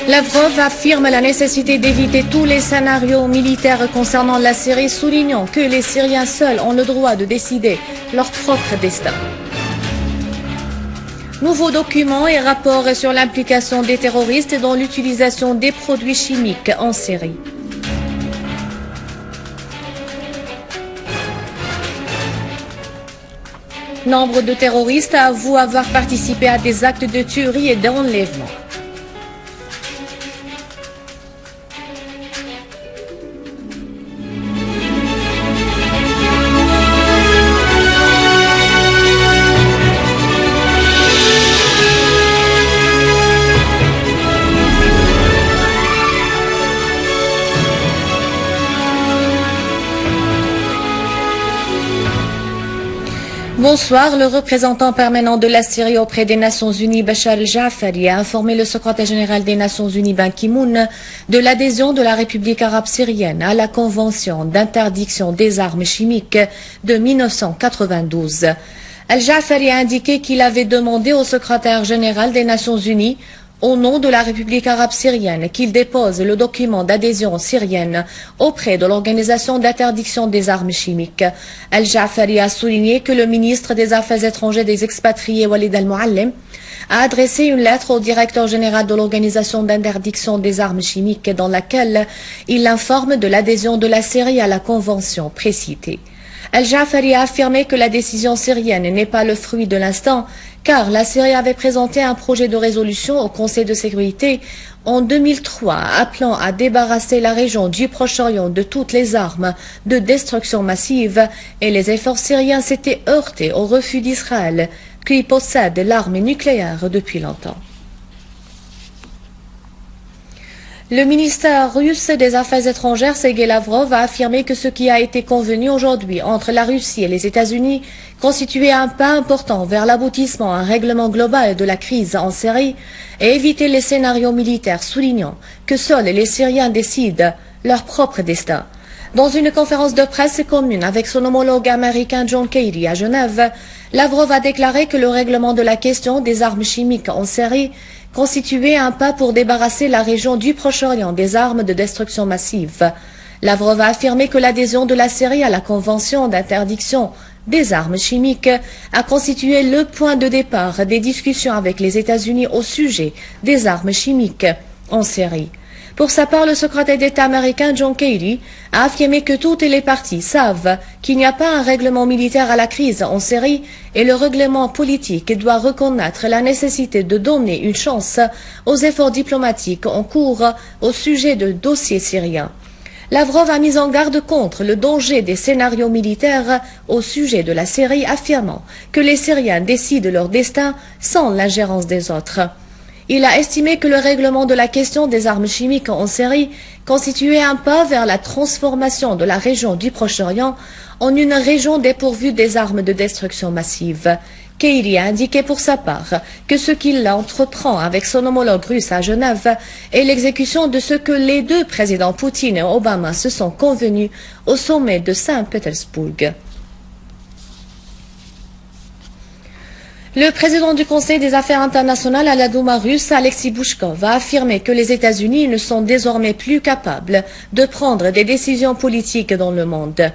Lavrov affirme la nécessité d'éviter tous les scénarios militaires concernant la Syrie, soulignant que les Syriens seuls ont le droit de décider leur propre destin. Nouveaux documents et rapports sur l'implication des terroristes dans l'utilisation des produits chimiques en Syrie. Nombre de terroristes avouent avoir participé à des actes de tuerie et d'enlèvement. Bonsoir, le représentant permanent de la Syrie auprès des Nations Unies, Bachar el-Jafari, a informé le secrétaire général des Nations Unies, Ban Ki-moon, de l'adhésion de la République arabe syrienne à la Convention d'interdiction des armes chimiques de 1992. El-Jafari a indiqué qu'il avait demandé au secrétaire général des Nations Unies au nom de la République arabe syrienne qu'il dépose le document d'adhésion syrienne auprès de l'Organisation d'interdiction des armes chimiques. El-Jafari a souligné que le ministre des Affaires étrangères des expatriés Walid al-Muallim a adressé une lettre au directeur général de l'Organisation d'interdiction des armes chimiques dans laquelle il informe de l'adhésion de la Syrie à la convention précitée. El-Jafari a affirmé que la décision syrienne n'est pas le fruit de l'instant, car la Syrie avait présenté un projet de résolution au Conseil de sécurité en 2003, appelant à débarrasser la région du Proche-Orient de toutes les armes de destruction massive, et les efforts syriens s'étaient heurtés au refus d'Israël, qui possède l'arme nucléaire depuis longtemps. Le ministère russe des Affaires étrangères, Sergei Lavrov, a affirmé que ce qui a été convenu aujourd'hui entre la Russie et les États-Unis constituait un pas important vers l'aboutissement à un règlement global de la crise en Syrie et éviter les scénarios militaires, soulignant que seuls les Syriens décident leur propre destin. Dans une conférence de presse commune avec son homologue américain John Kerry à Genève, Lavrov a déclaré que le règlement de la question des armes chimiques en Syrie constituait un pas pour débarrasser la région du Proche-Orient des armes de destruction massive. Lavrov a affirmé que l'adhésion de la Syrie à la Convention d'interdiction des armes chimiques a constitué le point de départ des discussions avec les États-Unis au sujet des armes chimiques en Syrie. Pour sa part, le secrétaire d'État américain John Kerry a affirmé que toutes les parties savent qu'il n'y a pas un règlement militaire à la crise en Syrie et le règlement politique doit reconnaître la nécessité de donner une chance aux efforts diplomatiques en cours au sujet du dossier syrien. Lavrov a mis en garde contre le danger des scénarios militaires au sujet de la Syrie, affirmant que les Syriens décident leur destin sans l'ingérence des autres. Il a estimé que le règlement de la question des armes chimiques en Syrie constituait un pas vers la transformation de la région du Proche-Orient en une région dépourvue des armes de destruction massive. Kerry a indiqué pour sa part que ce qu'il entreprend avec son homologue russe à Genève est l'exécution de ce que les deux présidents Poutine et Obama se sont convenus au sommet de Saint-Pétersbourg. Le président du Conseil des affaires internationales à la Douma russe, Alexei Bouchkov, a affirmé que les États-Unis ne sont désormais plus capables de prendre des décisions politiques dans le monde.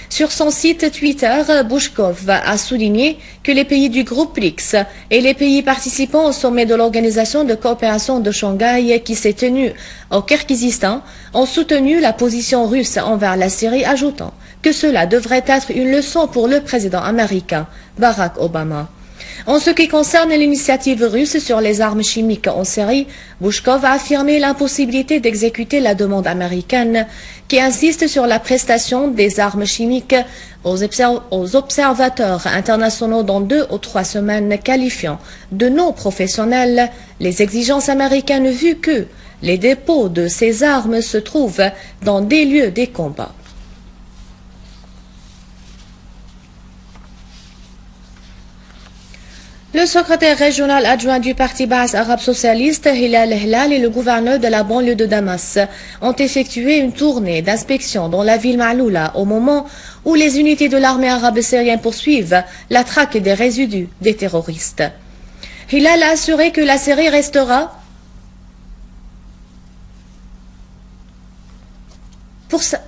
Sur son site Twitter, Bouchkov a souligné que les pays du groupe BRICS et les pays participants au sommet de l'Organisation de coopération de Shanghai qui s'est tenu au Kirghizistan ont soutenu la position russe envers la Syrie, ajoutant que cela devrait être une leçon pour le président américain Barack Obama. En ce qui concerne l'initiative russe sur les armes chimiques en Syrie, Bouchkov a affirmé l'impossibilité d'exécuter la demande américaine qui insiste sur la prestation des armes chimiques aux observateurs internationaux dans 2 ou 3 semaines, qualifiant de non professionnelles les exigences américaines vu que les dépôts de ces armes se trouvent dans des lieux des combats. Le secrétaire régional adjoint du parti Baas arabe socialiste, Hilal Hilal, et le gouverneur de la banlieue de Damas ont effectué une tournée d'inspection dans la ville Maaloula au moment où les unités de l'armée arabe syrienne poursuivent la traque des résidus des terroristes. Hilal a assuré que la Syrie restera Pour ça,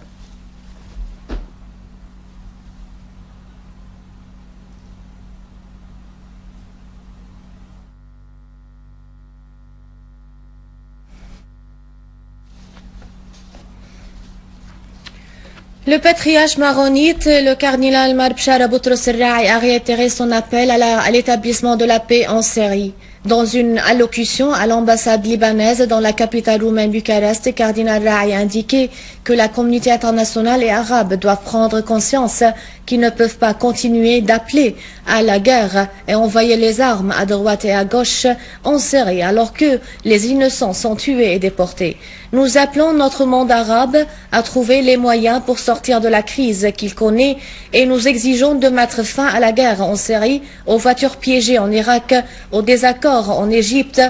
le patriarche maronite, le cardinal Marbchara Boutros Rai, a réitéré son appel à l'établissement de la paix en Syrie. Dans une allocution à l'ambassade libanaise dans la capitale roumaine Bucarest, le cardinal Rai a indiqué que la communauté internationale et arabe doivent prendre conscience qu'ils ne peuvent pas continuer d'appeler à la guerre et envoyer les armes à droite et à gauche en Syrie alors que les innocents sont tués et déportés. Nous appelons notre monde arabe à trouver les moyens pour sortir de la crise qu'il connaît et nous exigeons de mettre fin à la guerre en Syrie, aux voitures piégées en Irak, aux désaccords en Égypte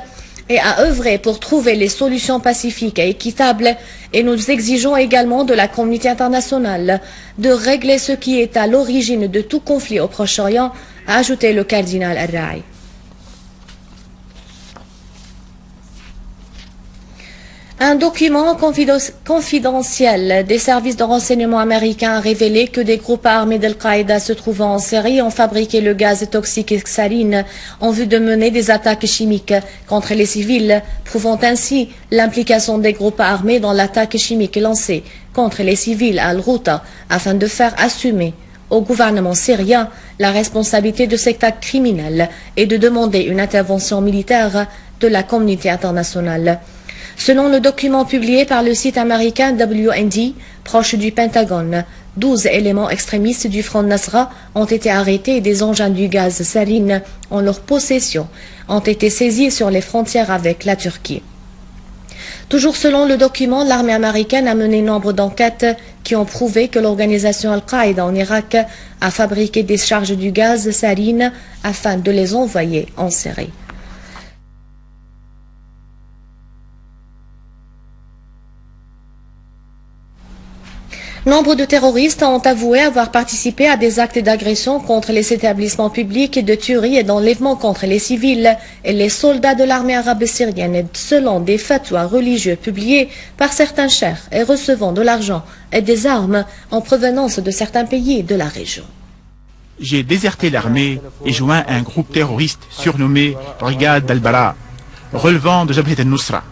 et à œuvrer pour trouver les solutions pacifiques et équitables. Et nous exigeons également de la communauté internationale de régler ce qui est à l'origine de tout conflit au Proche-Orient, a ajouté le cardinal Rai. Un document confidentiel des services de renseignement américains a révélé que des groupes armés d'Al-Qaïda se trouvant en Syrie ont fabriqué le gaz toxique sarin en vue de mener des attaques chimiques contre les civils, prouvant ainsi l'implication des groupes armés dans l'attaque chimique lancée contre les civils à Al-Ghouta afin de faire assumer au gouvernement syrien la responsabilité de cet acte criminel et de demander une intervention militaire de la communauté internationale. Selon le document publié par le site américain WND, proche du Pentagone, 12 éléments extrémistes du Front Nasra ont été arrêtés et des engins du gaz sarin en leur possession ont été saisis sur les frontières avec la Turquie. Toujours selon le document, l'armée américaine a mené nombre d'enquêtes qui ont prouvé que l'organisation Al-Qaïda en Irak a fabriqué des charges du gaz sarin afin de les envoyer en Syrie. Nombre de terroristes ont avoué avoir participé à des actes d'agression contre les établissements publics, de tuerie et d'enlèvement contre les civils et les soldats de l'armée arabe syrienne, selon des fatwas religieux publiés par certains cheikhs et recevant de l'argent et des armes en provenance de certains pays de la région. J'ai déserté l'armée et joint un groupe terroriste surnommé Brigade d'Al-Bara, relevant de Jabhat al-Nusra.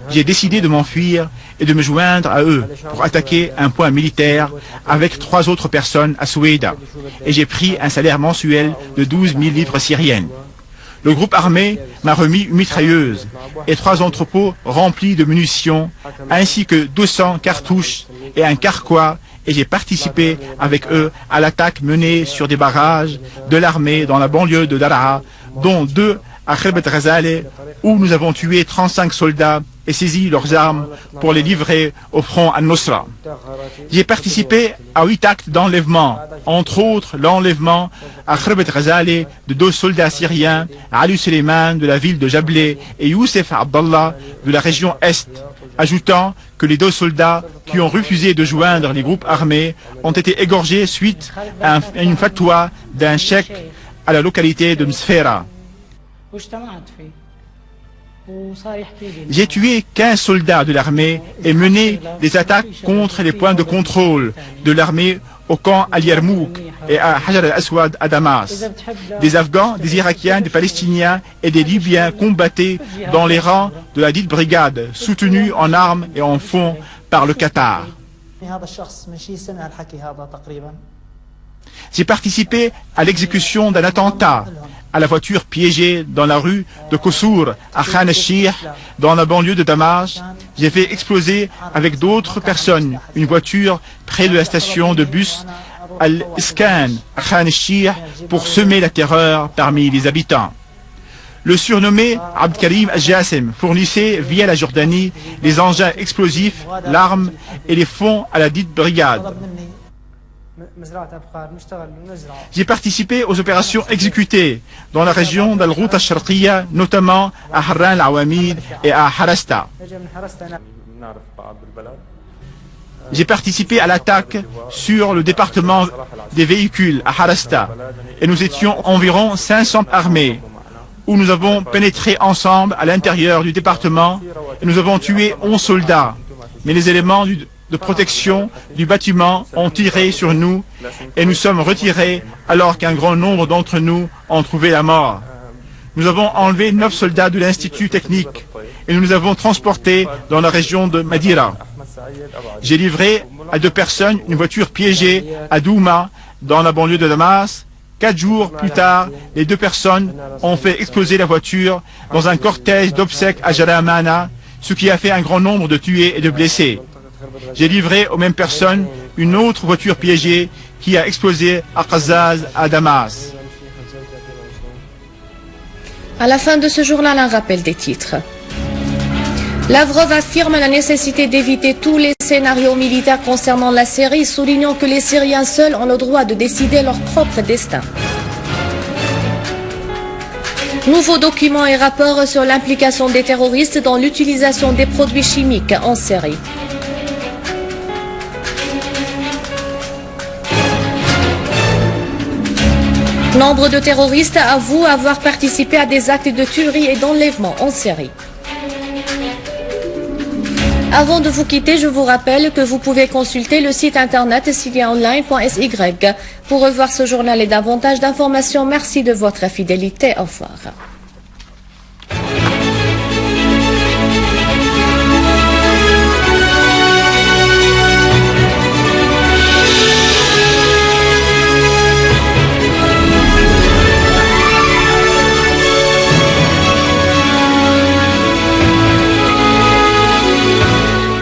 J'ai décidé de m'enfuir et de me joindre à eux pour attaquer un point militaire avec 3 autres personnes à Soueida. Et j'ai pris un salaire mensuel de 12 000 livres syriennes. Le groupe armé m'a remis une mitrailleuse et 3 entrepôts remplis de munitions, ainsi que 200 cartouches et un carquois, et j'ai participé avec eux à l'attaque menée sur des barrages de l'armée dans la banlieue de Daraa, dont 2 à Khirbat Ghazaleh, où nous avons tué 35 soldats et saisi leurs armes pour les livrer au front al-Nusra. J'ai participé à 8 actes d'enlèvement, entre autres l'enlèvement à Khirbat Ghazaleh de 2 soldats syriens, Ali Suleiman de la ville de Jableh et Youssef Abdallah de la région Est, ajoutant que les 2 soldats qui ont refusé de joindre les groupes armés ont été égorgés suite à une fatwa d'un cheikh à la localité de Msfera. J'ai tué 15 soldats de l'armée et mené des attaques contre les points de contrôle de l'armée au camp Al-Yarmouk et à Hajar al-Aswad à Damas. Des Afghans, des Irakiens, des Palestiniens et des Libyens combattaient dans les rangs de la dite brigade, soutenue en armes et en fonds par le Qatar. J'ai participé à l'exécution d'un attentat à la voiture piégée dans la rue de Kosour à Khan al-Shih, dans la banlieue de Damas. J'ai fait exploser avec d'autres personnes une voiture près de la station de bus Al-Iskan à Khan al-Shih pour semer la terreur parmi les habitants. Le surnommé Abd Karim al-Jassim fournissait via la Jordanie les engins explosifs, l'arme et les fonds à la dite brigade. J'ai participé aux opérations exécutées dans la région d'Al-Ghouta al-Sharqiyya, notamment à Harran al-Awamid et à Harasta. J'ai participé à l'attaque sur le département des véhicules à Harasta et nous étions environ 500 armés, où nous avons pénétré ensemble à l'intérieur du département et nous avons tué 11 soldats. Mais les éléments de de protection du bâtiment ont tiré sur nous et nous sommes retirés alors qu'un grand nombre d'entre nous ont trouvé la mort. Nous avons enlevé 9 soldats de l'Institut technique et nous les avons transportés dans la région de Madira. J'ai livré à 2 personnes une voiture piégée à Douma, dans la banlieue de Damas. 4 jours plus tard, les 2 personnes ont fait exploser la voiture dans un cortège d'obsèques à Jaramana, ce qui a fait un grand nombre de tués et de blessés. J'ai livré aux mêmes personnes une autre voiture piégée qui a explosé à Qazaz, à Damas. À la fin de ce journal, un rappel des titres. Lavrov affirme la nécessité d'éviter tous les scénarios militaires concernant la Syrie, soulignant que les Syriens seuls ont le droit de décider leur propre destin. Nouveaux documents et rapports sur l'implication des terroristes dans l'utilisation des produits chimiques en Syrie. Nombre de terroristes avouent avoir participé à des actes de tuerie et d'enlèvement en Syrie. Avant de vous quitter, je vous rappelle que vous pouvez consulter le site internet syriaonline.sy pour revoir ce journal et davantage d'informations. Merci de votre fidélité. Au revoir.